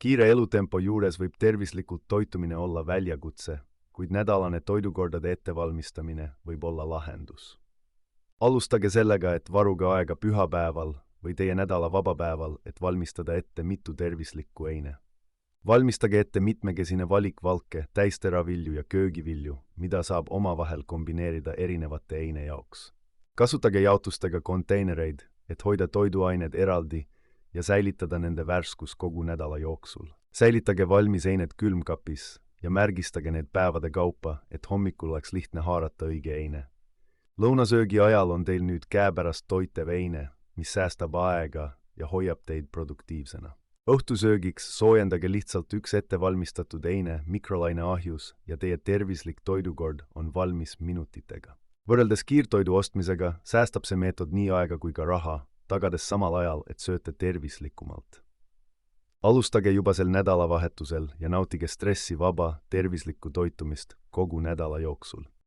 Kiire elutempo juures võib tervislikult toitumine olla väljakutse, kuid nädalane toidukordade ettevalmistamine võib olla lahendus. Alustage sellega, et varuge aega pühapäeval või teie nädala vabapäeval, et valmistada ette mitu tervislikku eine. Valmistage ette mitmekesine valik valke, täisteravilju ja köögivilju, mida saab omavahel kombineerida erinevate eine jaoks. Kasutage jaotustega konteinereid, et hoida toiduained eraldi ja säilitada nende värskus kogu nädala jooksul. Säilitage valmis eined külmkapis ja märgistage need päevade kaupa, et hommikul oleks lihtne haarata õige eine. Lõunasöögi ajal on teil nüüd käepärast toitev eine, mis säästab aega ja hoiab teid produktiivsena. Õhtusöögiks soojendage lihtsalt üks ettevalmistatud eine mikrolaineahjus ja teie tervislik toidukord on valmis minutitega. Võrreldes kiirtoidu ostmisega säästab see meetod nii aega kui ka raha, tagades samal ajal, et sööte tervislikumalt. Alustage juba sel nädalavahetusel ja nautige stressivaba, tervislikku toitumist kogu nädala jooksul.